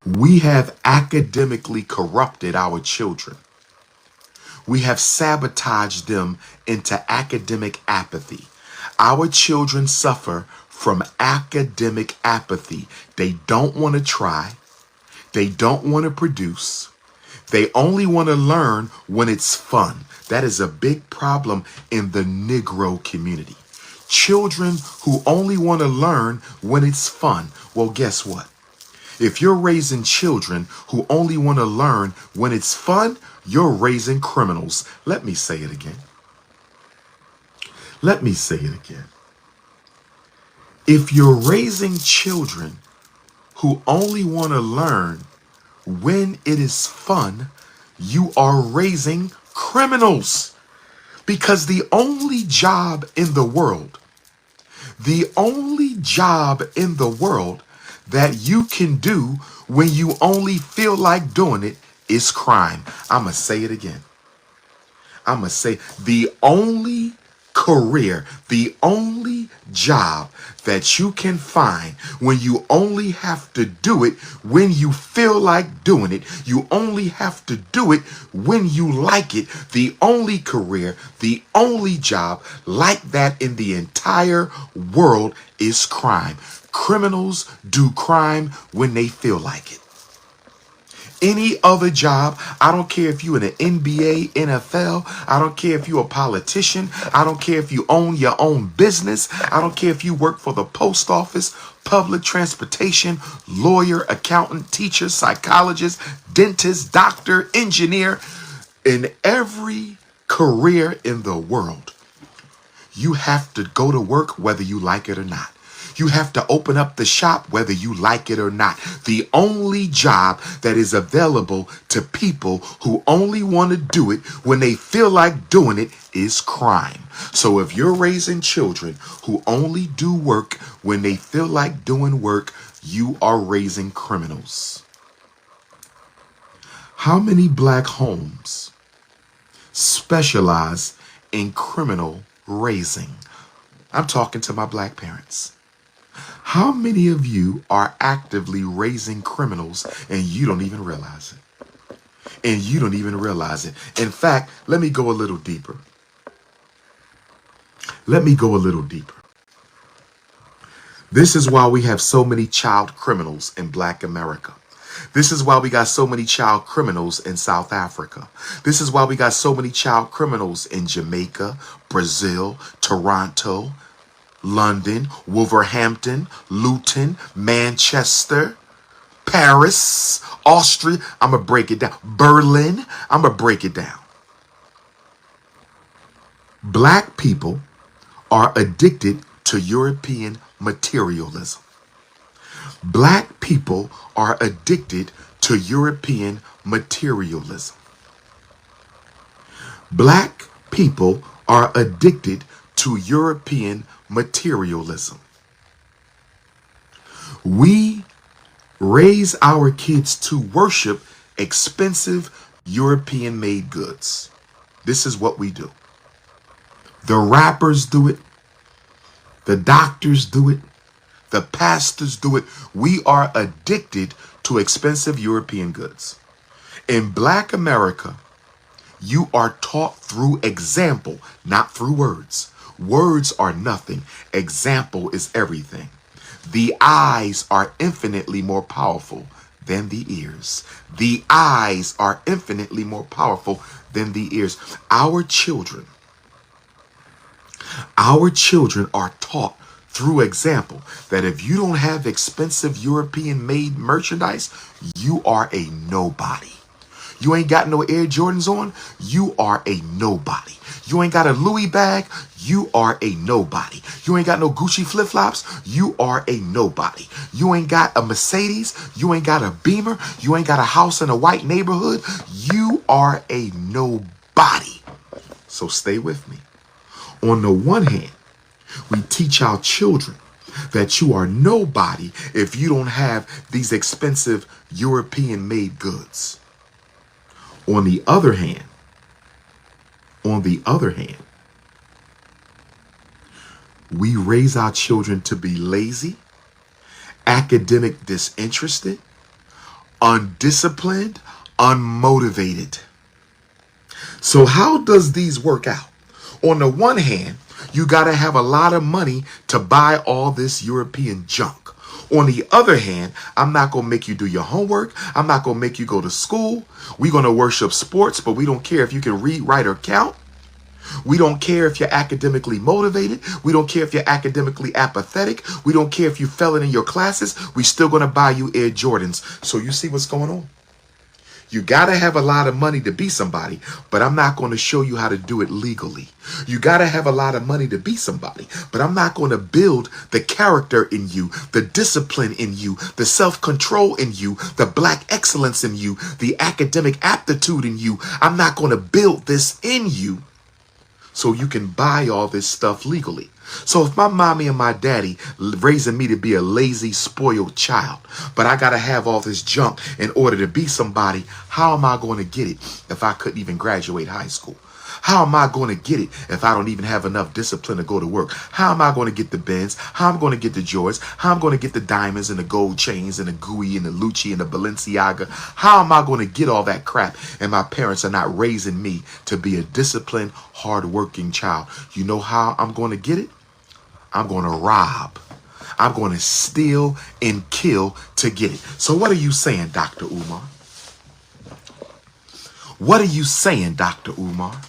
We have academically corrupted our children. We have sabotaged them into academic apathy. Our children suffer from academic apathy. They don't want to try. They don't want to produce. They only want to learn when it's fun. That is a big problem in the Negro community. Children who only want to learn when it's fun. Well, guess what? If you're raising children who only want to learn when it's fun, you're raising criminals. Let me say it again. Let me say it again. If you're raising children who only want to learn when it is fun, you are raising criminals. Because the only job in the world that you can do when you only feel like doing it is crime. I'm going to say it again. I'm going to say the only career, the only job that you can find when you only have to do it when you feel like doing it, you only have to do it when you like it, the only career, the only job like that in the entire world is crime. Criminals do crime when they feel like it. Any other job, I don't care if you're in the NBA, NFL, I don't care if you're a politician, I don't care if you own your own business, I don't care if you work for the post office, public transportation, lawyer, accountant, teacher, psychologist, dentist, doctor, engineer. In every career in the world, you have to go to work whether you like it or not. You have to open up the shop whether you like it or not. The only job that is available to people who only want to do it when they feel like doing it is crime. So if you're raising children who only do work when they feel like doing work, you are raising criminals. How many black homes specialize in criminal raising? I'm talking to my black parents. How many of you are actively raising criminals and you don't even realize it? And you don't even realize it. In fact, let me go a little deeper. Let me go a little deeper. This is why we have so many child criminals in Black America. This is why we got so many child criminals in South Africa. This is why we got so many child criminals in Jamaica, Brazil, Toronto, London, Wolverhampton, Luton, Manchester, Paris, Austria. I'm going to break it down. Berlin. I'm going to break it down. Black people are addicted to European materialism. Black people are addicted to European materialism. Black people are addicted to European materialism. We raise our kids to worship expensive European-made goods. This is what we do. The rappers do it. The doctors do it. The pastors do it. We are addicted to expensive European goods. In Black America, you are taught through example, not through words. Words are nothing. Example is everything. The eyes are infinitely more powerful than the ears. The eyes are infinitely more powerful than the ears. Our children are taught through example that if you don't have expensive European-made merchandise, you are a nobody. You ain't got no Air Jordans on, you are a nobody. You ain't got a Louis bag, you are a nobody. You ain't got no Gucci flip-flops, you are a nobody. You ain't got a Mercedes, you ain't got a Beamer, you ain't got a house in a white neighborhood, you are a nobody. So stay with me. On the one hand, we teach our children that you are nobody if you don't have these expensive European-made goods. On the other hand, we raise our children to be lazy, academic disinterested, undisciplined, unmotivated. So how does these work out? On the one hand, you got to have a lot of money to buy all this European junk. On the other hand, I'm not going to make you do your homework. I'm not going to make you go to school. We're going to worship sports, but we don't care if you can read, write, or count. We don't care if you're academically motivated. We don't care if you're academically apathetic. We don't care if you fell in your classes. We're still going to buy you Air Jordans. So you see what's going on? You got to have a lot of money to be somebody, but I'm not going to show you how to do it legally. You got to have a lot of money to be somebody, but I'm not going to build the character in you, the discipline in you, the self-control in you, the black excellence in you, the academic aptitude in you. I'm not going to build this in you so you can buy all this stuff legally. So if my mommy and my daddy raising me to be a lazy, spoiled child, but I got to have all this junk in order to be somebody, how am I going to get it if I couldn't even graduate high school? How am I going to get it if I don't even have enough discipline to go to work? How am I going to get the Benz? How am I going to get the Jordans? How am I going to get the diamonds and the gold chains and the Gui and the Lucci and the Balenciaga? How am I going to get all that crap? And my parents are not raising me to be a disciplined, hardworking child. You know how I'm going to get it? I'm going to rob. I'm going to steal and kill to get it. So what are you saying, Dr. Umar? What are you saying, Dr. Umar?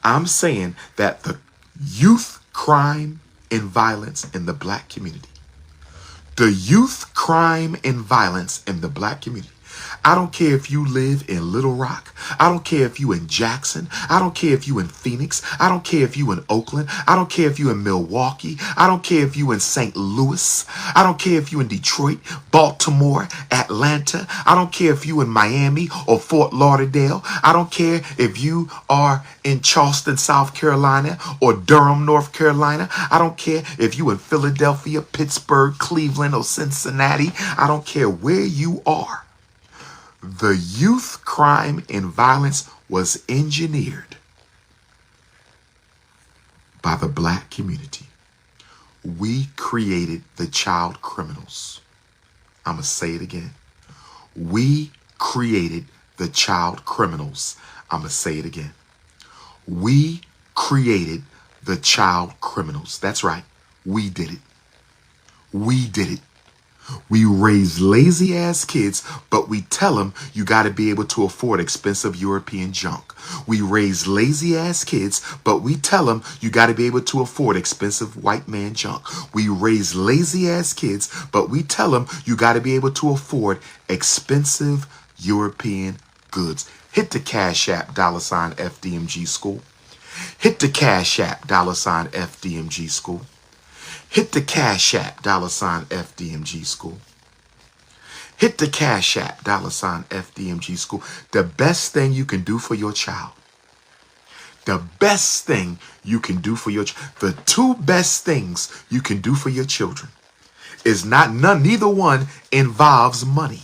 I'm saying that the youth crime and violence in the black community, the youth crime and violence in the black community, I don't care if you live in Little Rock. I don't care if you in Jackson. I don't care if you in Phoenix. I don't care if you in Oakland. I don't care if you in Milwaukee. I don't care if you in St. Louis. I don't care if you in Detroit, Baltimore, Atlanta. I don't care if you in Miami or Fort Lauderdale. I don't care if you are in Charleston, South Carolina or Durham, North Carolina. I don't care if you in Philadelphia, Pittsburgh, Cleveland or Cincinnati. I don't care where you are. The youth crime and violence was engineered by the black community. We created the child criminals. I'm going to say it again. We created the child criminals. I'm going to say it again. We created the child criminals. That's right. We did it. We did it. We raise lazy ass kids, but we tell them you got to be able to afford expensive European junk. We raise lazy ass kids, but we tell them you got to be able to afford expensive white man junk. We raise lazy ass kids, but we tell them you got to be able to afford expensive European goods. Hit the Cash App, $FDMG School. Hit the Cash App, $FDMG School. Hit the Cash App, $FDMG School. Hit the Cash App, $FDMG School. The best thing you can do for your child. The best thing you can do for your child. The two best things you can do for your children is neither one involves money.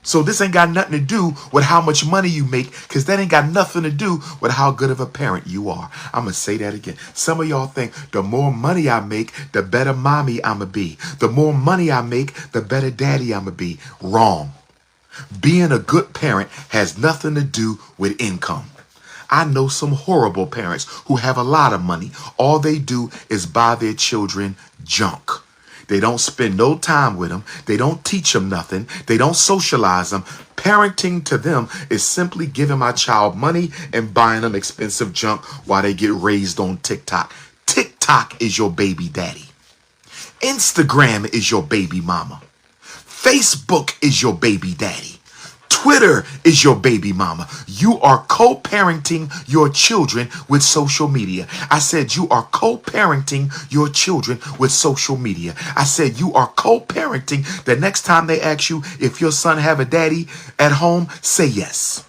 So this ain't got nothing to do with how much money you make, because that ain't got nothing to do with how good of a parent you are. I'm going to say that again. Some of y'all think the more money I make, the better mommy I'm going to be. The more money I make, the better daddy I'm going to be. Wrong. Being a good parent has nothing to do with income. I know some horrible parents who have a lot of money. All they do is buy their children junk. They don't spend no time with them. They don't teach them nothing. They don't socialize them. Parenting to them is simply giving my child money and buying them expensive junk while they get raised on TikTok. TikTok is your baby daddy. Instagram is your baby mama. Facebook is your baby daddy. Twitter is your baby mama. You are co-parenting your children with social media. I said you are co-parenting your children with social media. I said you are co-parenting. The next time they ask you if your son have a daddy at home, say yes.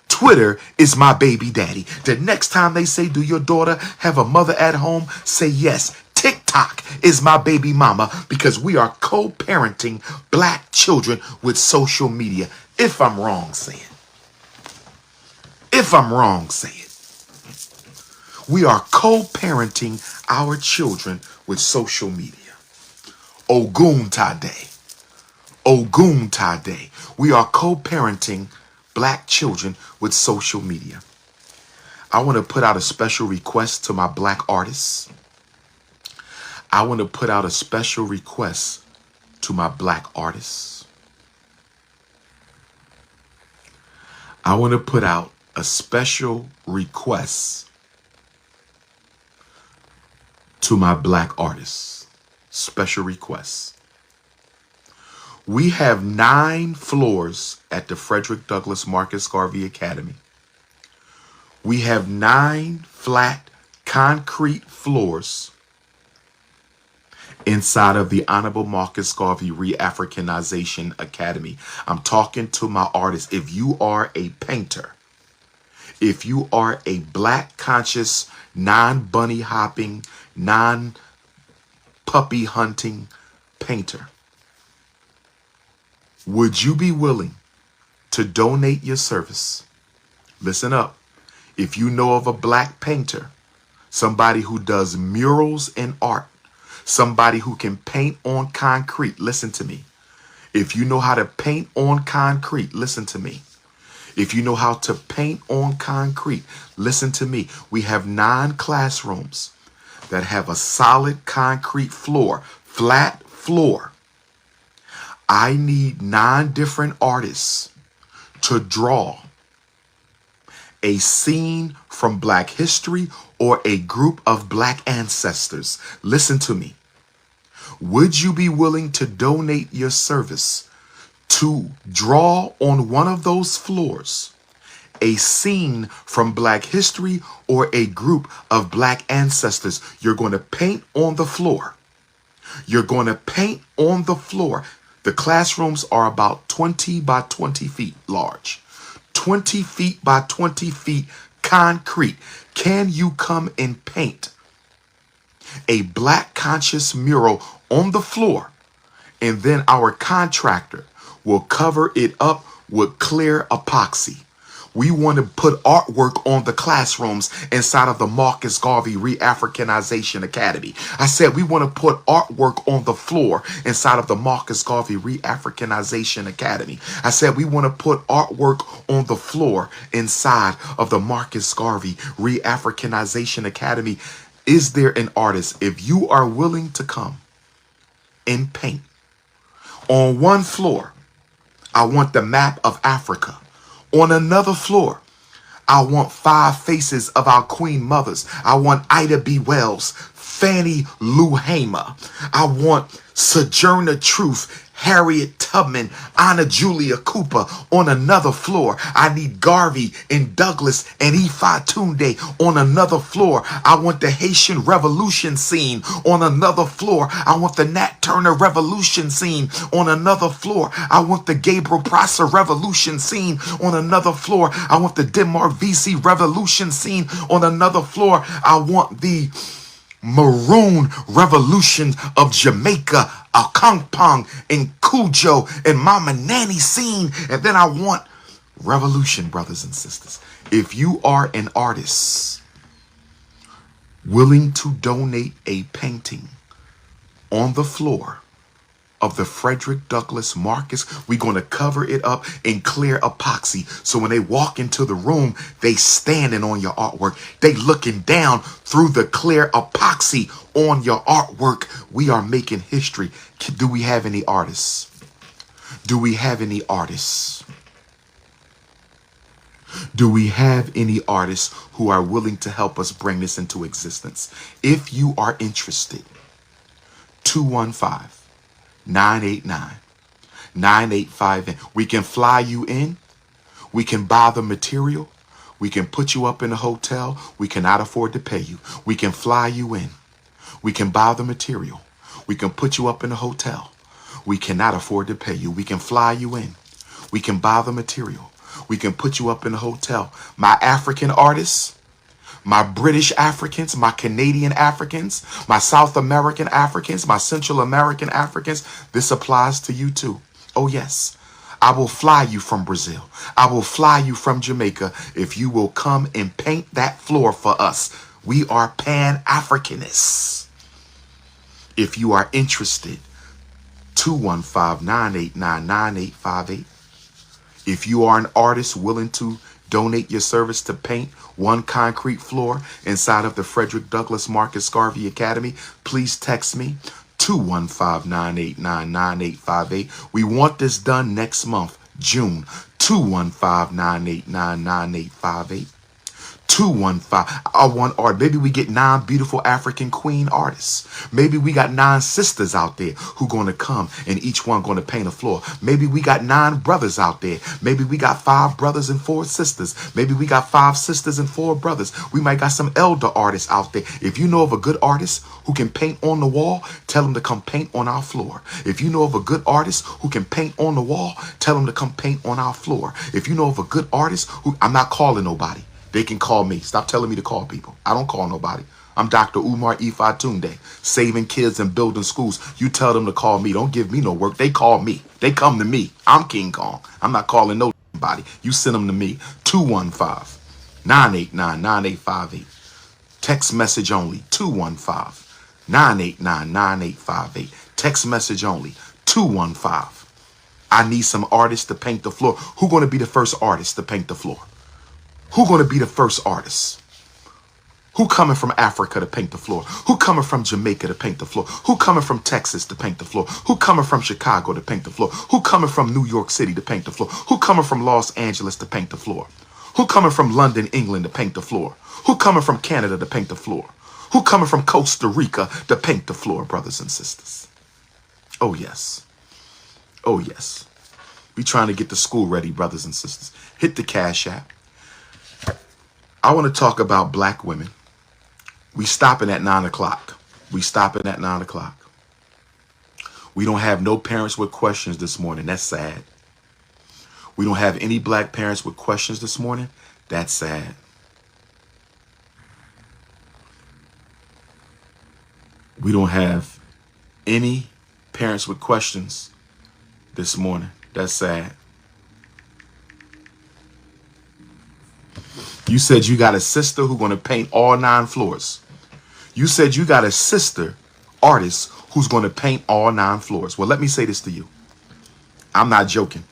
Twitter is my baby daddy. The next time they say, do your daughter have a mother at home, say yes. TikTok is my baby mama, because we are co-parenting black children with social media. If I'm wrong, say it. If I'm wrong, say it. We are co-parenting our children with social media. Ogun Tade. Oguntade. We are co-parenting black children with social media. I want to put out a special request to my black artists. I want to put out a special request to my black artists. I want to put out a special request to my black artists. Special requests. We have 9 floors at the Frederick Douglass Marcus Garvey Academy. We have 9 flat concrete floors inside of the Honorable Marcus Garvey Re-Africanization Academy. I'm talking to my artists. If you are a painter, if you are a black conscious, non-bunny hopping, non-puppy hunting painter, would you be willing to donate your service? Listen up. If you know of a black painter, somebody who does murals in art, somebody who can paint on concrete, listen to me. If you know how to paint on concrete, listen to me. If you know how to paint on concrete, listen to me. We have 9 classrooms that have a solid concrete floor, flat floor. I need 9 different artists to draw a scene from Black history or a group of Black ancestors. Listen to me. Would you be willing to donate your service to draw on one of those floors a scene from Black history or a group of Black ancestors? You're going to paint on the floor. You're going to paint on the floor. The classrooms are about 20 by 20 feet large. 20 feet by 20 feet concrete. Can you come and paint a Black conscious mural on the floor? And then our contractor will cover it up with clear epoxy. We want to put artwork on the classrooms inside of the Marcus Garvey Re-Africanization Academy. I said we want to put artwork on the floor inside of the Marcus Garvey Re-Africanization Academy. I said we want to put artwork on the floor inside of the Marcus Garvey Re-Africanization Academy. Is there an artist? If you are willing to come and paint on one floor, I want the map of Africa. On another floor, I want 5 faces of our queen mothers. I want Ida B. Wells, Fannie Lou Hamer. I want Sojourner Truth, Harriet Tubman, Anna Julia Cooper. On another floor, I need Garvey and Douglas and Ifa Tunde. On another floor, I want the Haitian Revolution scene. On another floor, I want the Nat Turner Revolution scene. On another floor, I want the Gabriel Prosser Revolution scene. On another floor, I want the Demar Vesey Revolution scene. On another floor, I want the Maroon Revolution of Jamaica, Akongpong and Cujo and Mama Nanny scene. And then I want revolution, brothers and sisters. If you are an artist willing to donate a painting on the floor of the Frederick Douglass Marcus, we're going to cover it up in clear epoxy. So when they walk into the room, they standing on your artwork. They looking down through the clear epoxy on your artwork. We are making history. Do we have any artists? Do we have any artists? Do we have any artists who are willing to help us bring this into existence? If you are interested, 215-989-9858. We can fly you in. We can buy the material. We can put you up in a hotel. We cannot afford to pay you. We can fly you in. We can buy the material. We can put you up in a hotel. We cannot afford to pay you. We can fly you in. We can buy the material. We can put you up in a hotel. My African artists, my British Africans, my Canadian Africans, my South American Africans, my Central American Africans, this applies to you too. Oh yes, I will fly you from Brazil. I will fly you from Jamaica if you will come and paint that floor for us. We are Pan-Africanists. If you are interested, 215-989-9858. If you are an artist willing to donate your service to paint one concrete floor inside of the Frederick Douglass Marcus Garvey Academy, please text me 215-989-9858. We want this done next month, June. 215-989-9858. 215. I want art. Maybe we get 9 beautiful African queen artists. Maybe we got 9 sisters out there who going to come and each one going to paint a floor. Maybe we got 9 brothers out there. Maybe we got 5 brothers and 4 sisters. Maybe we got 5 sisters and 4 brothers. We might got some elder artists out there. If you know of a good artist who can paint on the wall, tell them to come paint on our floor. If you know of a good artist who can paint on the wall, tell them to come paint on our floor. If you know of a good artist who, I'm not calling nobody. They can call me. Stop telling me to call people. I don't call nobody. I'm Dr. Umar Tunde, saving kids and building schools. You tell them to call me. Don't give me no work. They call me. They come to me. I'm King Kong. I'm not calling nobody. You send them to me. 215-989-9858. Text message only. 215-989-9858. Text message only. 215. I need some artists to paint the floor. Who going to be the first artist to paint the floor? Who going to be the first artist? Who coming from Africa to paint the floor? Who coming from Jamaica to paint the floor? Who coming from Texas to paint the floor? Who coming from Chicago to paint the floor? Who coming from New York City to paint the floor? Who coming from Los Angeles to paint the floor? Who coming from London, England to paint the floor? Who coming from Canada to paint the floor? Who coming from Costa Rica to paint the floor, brothers and sisters? Oh, yes. Oh, yes. We trying to get the school ready, brothers and sisters. Hit the Cash App. I want to talk about black women. We stopping at 9 o'clock. We stopping at 9 o'clock. We don't have no parents with questions this morning. That's sad. We don't have any black parents with questions this morning. That's sad. We don't have any parents with questions this morning. That's sad. You said you got a sister who's going to paint all 9 floors. You said you got a sister artist who's going to paint all 9 floors. Well, let me say this to you. I'm not joking.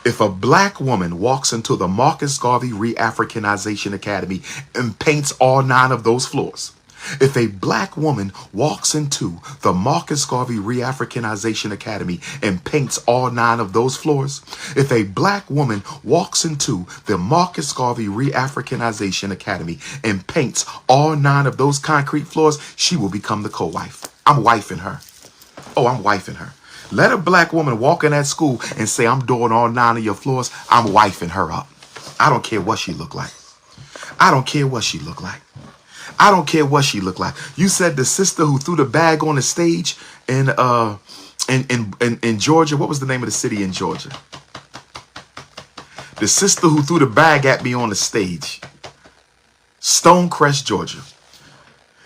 If a black woman walks into the Marcus Garvey Re-Africanization Academy and paints all 9 of those floors, if a black woman walks into the Marcus Garvey Re-Africanization Academy and paints all 9 of those floors, if a black woman walks into the Marcus Garvey Re-Africanization Academy and paints all 9 of those concrete floors, she will become the co-wife. I'm wifing her. Oh, I'm wifing her. Let a black woman walk in that school and say, I'm doing all 9 of your floors. I'm wifing her up. I don't care what she look like. I don't care what she look like. I don't care what she looked like. You said the sister who threw the bag on the stage in Georgia. What was the name of the city in Georgia? The sister who threw the bag at me on the stage. Stonecrest, Georgia.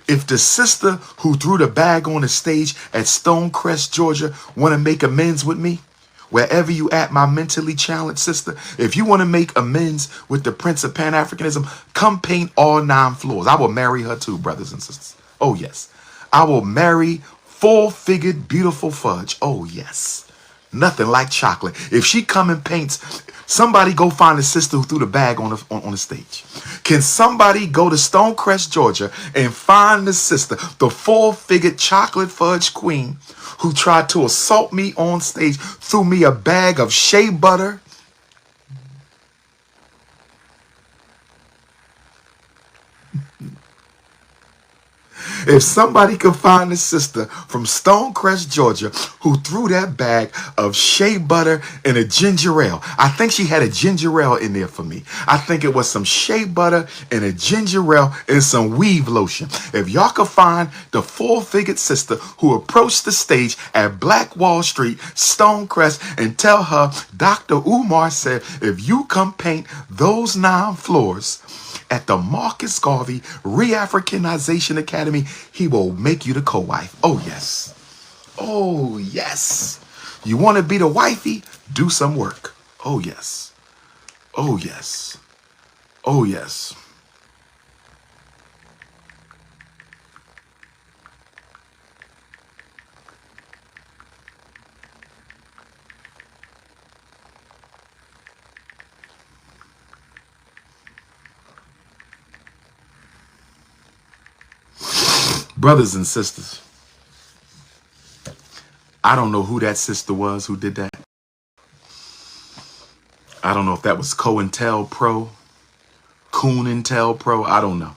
If the sister who threw the bag on the stage at Stonecrest, Georgia, want to make amends with me, wherever you at, my mentally challenged sister, if you want to make amends with the Prince of Pan-Africanism, come paint all 9 floors. I will marry her too, brothers and sisters. Oh, yes. I will marry full-figured, beautiful fudge. Oh, yes. Nothing like chocolate. If she come and paints, somebody go find the sister who threw the bag on the stage. Can somebody go to Stonecrest, Georgia, and find the sister, the full-figured chocolate fudge queen who tried to assault me on stage, threw me a bag of shea butter? If somebody could find a sister from Stonecrest, Georgia, who threw that bag of shea butter and a ginger ale. I think she had a ginger ale in there for me. I think it was some shea butter and a ginger ale and some weave lotion. If y'all could find the full-figured sister who approached the stage at Black Wall Street, Stonecrest, and tell her, Dr. Umar said, if you come paint those 9 floors at the Marcus Garvey Re-Africanization Academy, he will make you the co-wife. Oh, yes. Oh, yes. You want to be the wifey? Do some work. Oh, yes. Oh, yes. Oh, yes. Brothers and sisters, I don't know who that sister was who did that. I don't know if that was COINTELPRO, COONINTELPRO. I don't know.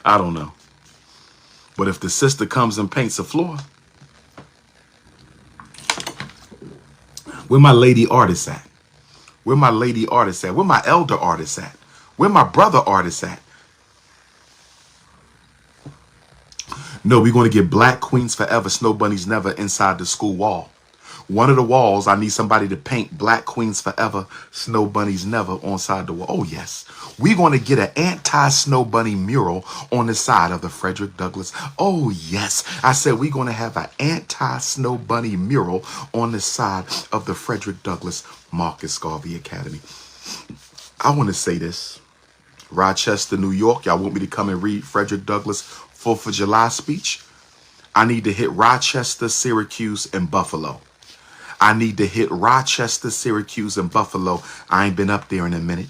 I don't know. But if the sister comes and paints a floor, where my lady artists at? Where my lady artists at? Where my elder artists at? Where my brother artists at? No, we're going to get Black Queens Forever, Snow Bunnies Never inside the school wall. One of the walls, I need somebody to paint Black Queens Forever, Snow Bunnies Never on side the wall. Oh, yes. We're going to get an anti-Snow Bunny mural on the side of the Frederick Douglass. Oh, yes. I said we're going to have an anti-Snow Bunny mural on the side of the Frederick Douglass Marcus Garvey Academy. I want to say this. Rochester, New York, y'all want me to come and read Frederick Douglass' 4th of July speech? I need to hit Rochester, Syracuse, and Buffalo. I need to hit Rochester, Syracuse, and Buffalo. I ain't been up there in a minute.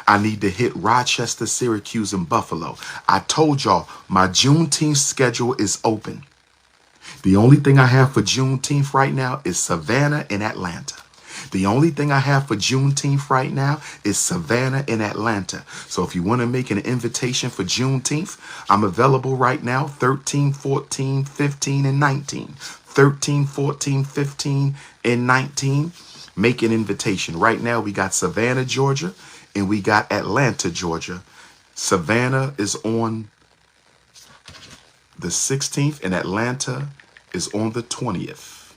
I need to hit Rochester, Syracuse, and Buffalo. I told y'all my Juneteenth schedule is open. The only thing I have for Juneteenth right now is Savannah and Atlanta. The only thing I have for Juneteenth right now is Savannah and Atlanta. So if you want to make an invitation for Juneteenth, I'm available right now 13, 14, 15, and 19. 13, 14, 15, and 19. Make an invitation. Right now we got Savannah, Georgia, and we got Atlanta, Georgia. Savannah is on the 16th and Atlanta is on the 20th.